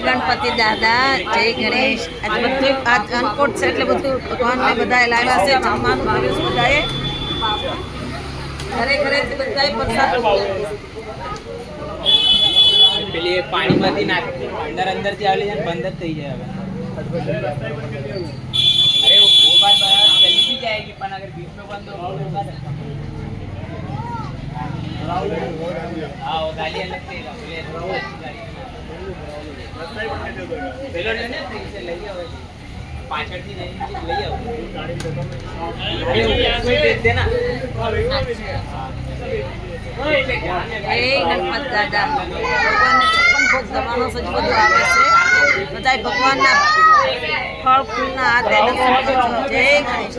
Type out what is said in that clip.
ગણપતિ દાદા, જય ગણેશ. આજ બધું આજ અનકોટ છે એટલે બધું ભગવાનને બધા લાવ્યા છે. જમવાનું કર્યું છે બધાએ, ઘરે ઘરેથી બધાએ પ્રસાદ. પેલી પાણીમાંથી નાખી અંદર થી આવી જાય બંધ જ થઈ જાય. હવે अरे वो बात बराबर चली भी जाएगी पर अगर बीच में बंद हो तो हाँ वो गाली अलग से पेलो ने से लई आवे पाछળ થી લઈ આવો ગાડી બેઠ દેના ગણપત દાદા ભગવાનને 56 ભોગ ધરવાનો સજ બધું આવે છે. બધા ભગવાનના ફળ ફૂલના હાથે દર્શન કરજો. જય ગણેશ.